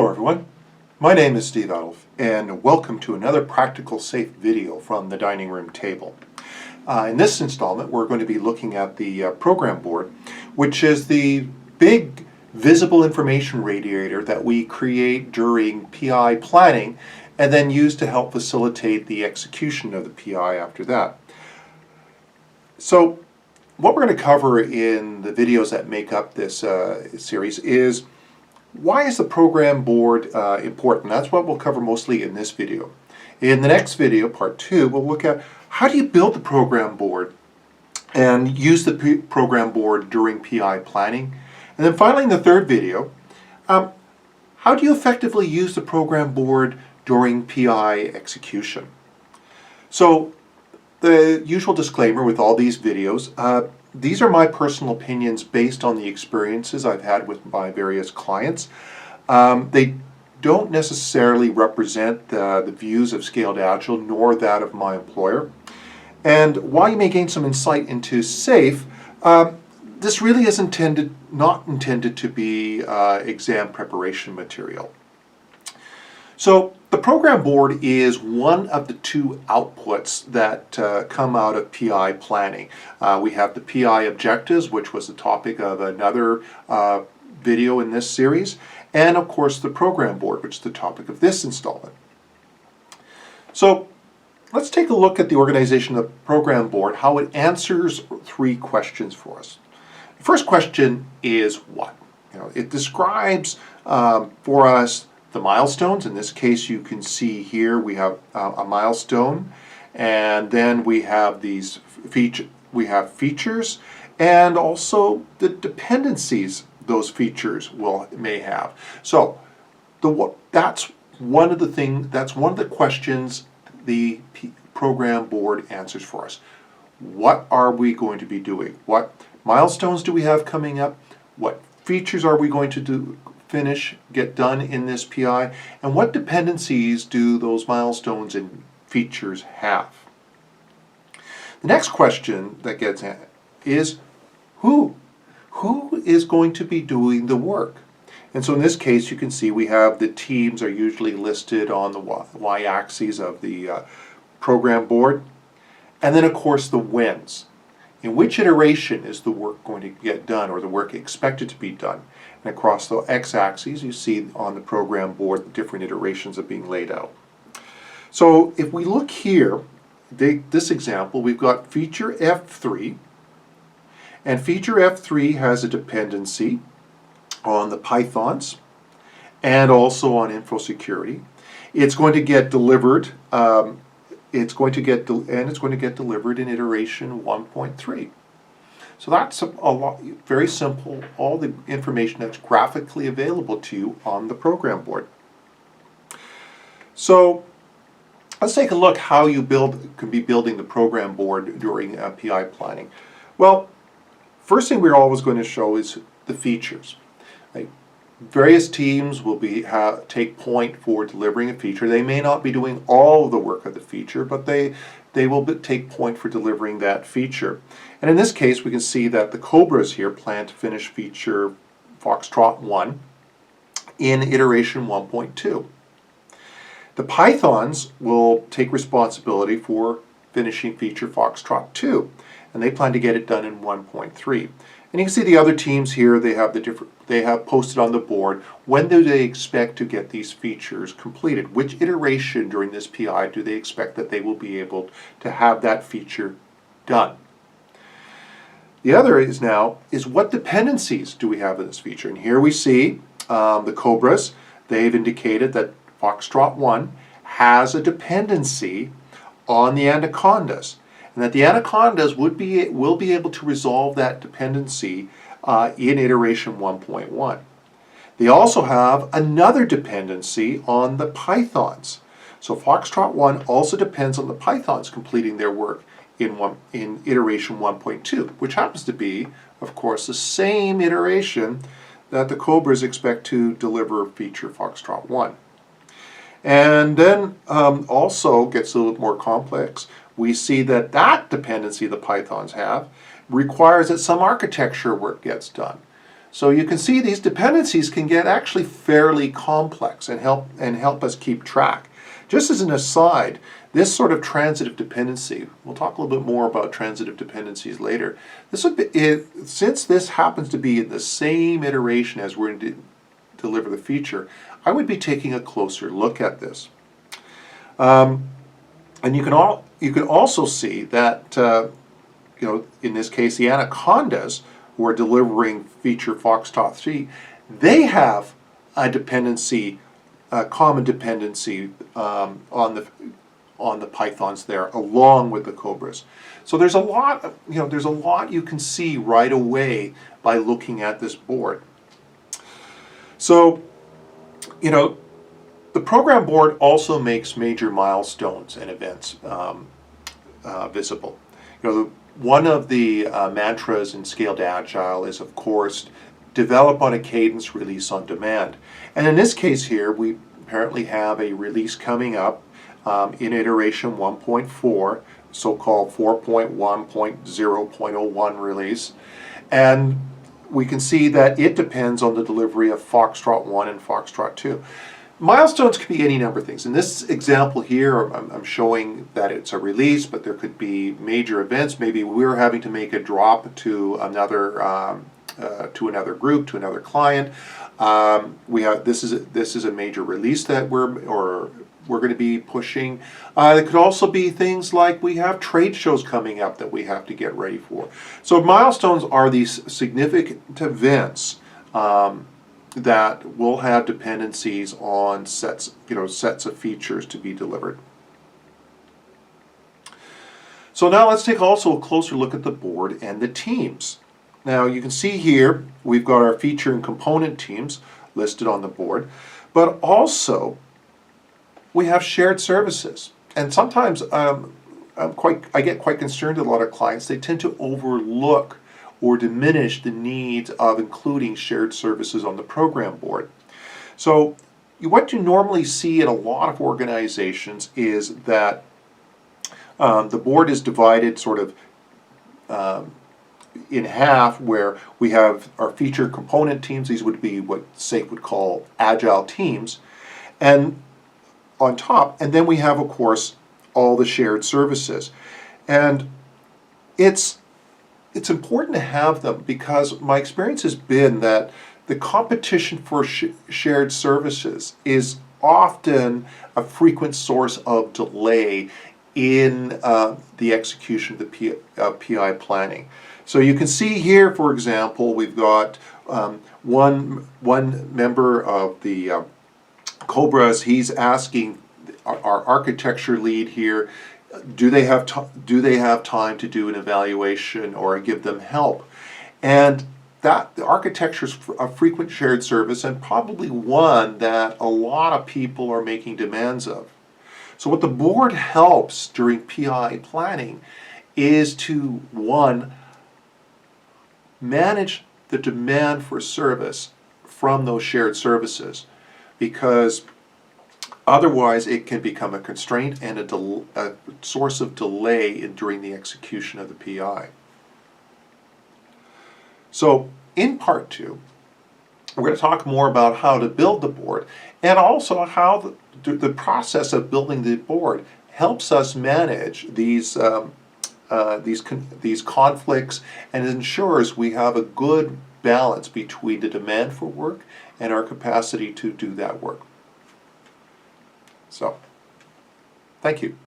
Hello everyone, my name is Steve Adolf and welcome to another practical safe video from the dining room table. In this installment we're going to be looking at the program board, which is the big visible information radiator that we create during PI planning and then use to help facilitate the execution of the PI after that. So what we're going to cover in the videos that make up this series is why is the program board important? That's what we'll cover mostly in this video. In the next video, part 2, we'll look at how do you build the program board and use the program board during PI planning. And then finally in the third video, how do you effectively use the program board during PI execution? So the usual disclaimer with all these videos, these are my personal opinions based on the experiences I've had with my various clients. They don't necessarily represent the views of Scaled Agile nor that of my employer. And while you may gain some insight into SAFE, this really is not intended to be exam preparation material. So the program board is one of the two outputs that come out of PI planning. We have the PI objectives, which was the topic of another video in this series, and of course the program board, which is the topic of this installment. So let's take a look at the organization of the program board, how it answers three questions for us. The first question is what? It describes for us the milestones. In this case, you can see here we have a milestone, and then we have these features, and also the dependencies those features may have. So that's one of the questions the program board answers for us. What are we going to be doing? What milestones do we have coming up? What features are we going to get done in this PI, and what dependencies do those milestones and features have? The next question that gets at is who? Who is going to be doing the work? And so in this case you can see we have the teams are usually listed on the y-axis of the program board, and then of course the wins. In which iteration is the work going to get done, or the work expected to be done? And across the x-axis you see on the program board the different iterations of being laid out. So if we look here, this example, we've got feature F3, and feature F3 has a dependency on the Pythons and also on info security. It's going to get delivered it's going to get delivered in iteration 1.3. So that's a lot, very simple, all the information that's graphically available to you on the program board. So let's take a look how you can be building the program board during PI planning. Well, first thing we're always going to show is the features. Right? Various teams will take point for delivering a feature. They may not be doing all of the work of the feature, but they will take point for delivering that feature. And in this case, we can see that the Cobras here plan to finish feature Foxtrot 1 in iteration 1.2. The Pythons will take responsibility for finishing feature Foxtrot 2, and they plan to get it done in 1.3. And you can see the other teams here, they have posted on the board when do they expect to get these features completed. Which iteration during this PI do they expect that they will be able to have that feature done? The other is what dependencies do we have in this feature? And here we see the Cobras. They've indicated that Foxtrot 1 has a dependency on the Anacondas, and that the Anacondas will be able to resolve that dependency in iteration 1.1. They also have another dependency on the Pythons. So Foxtrot 1 also depends on the Pythons completing their work in iteration 1.2, which happens to be, of course, the same iteration that the Cobras expect to deliver feature Foxtrot 1. And then also gets a little more complex. We see that dependency the Pythons have requires that some architecture work gets done. So you can see these dependencies can get actually fairly complex and help us keep track. Just as an aside, this sort of transitive dependency, we'll talk a little bit more about transitive dependencies later. This would be, since this happens to be in the same iteration as we're going to deliver the feature, I would be taking a closer look at this. And you can also see that in this case, the anacondas who are delivering feature Foxtrot 3, they have a dependency, a common dependency on the pythons there, along with the cobras. So there's a lot, there's a lot you can see right away by looking at this board. So, the program board also makes major milestones and events visible. One of the mantras in Scaled Agile is, of course, develop on a cadence, release on demand. And in this case here, we apparently have a release coming up in iteration 1.4, so-called 4.1.0.01 release. And we can see that it depends on the delivery of Foxtrot 1 and Foxtrot 2. Milestones could be any number of things. In this example here, I'm showing that it's a release, but there could be major events. Maybe we're having to make a drop to another group, to another client. This is a major release that we're going to be pushing. It could also be things like we have trade shows coming up that we have to get ready for. So milestones are these significant events that will have dependencies on sets of features to be delivered. So now let's take also a closer look at the board and the teams. Now you can see here we've got our feature and component teams listed on the board, but also we have shared services. And sometimes I get quite concerned with a lot of clients. They tend to overlook or diminish the needs of including shared services on the program board. So what you normally see in a lot of organizations is that the board is divided sort of in half, where we have our feature component teams. These would be what SAFe would call agile teams, and on top, and then we have, of course, all the shared services. And it's important to have them because my experience has been that the competition for shared services is often a frequent source of delay in the execution of the PI planning. So you can see here, for example, we've got one member of the Cobras. He's asking our architecture lead here, do they have time to do an evaluation or give them help? And that the architecture is a frequent shared service, and probably one that a lot of people are making demands of. So what the board helps during PI planning is to, one, manage the demand for service from those shared services, because otherwise it can become a constraint and a source of delay during the execution of the PI. So in part 2, we're going to talk more about how to build the board, and also how the process of building the board helps us manage these conflicts and ensures we have a good balance between the demand for work and our capacity to do that work. So, thank you.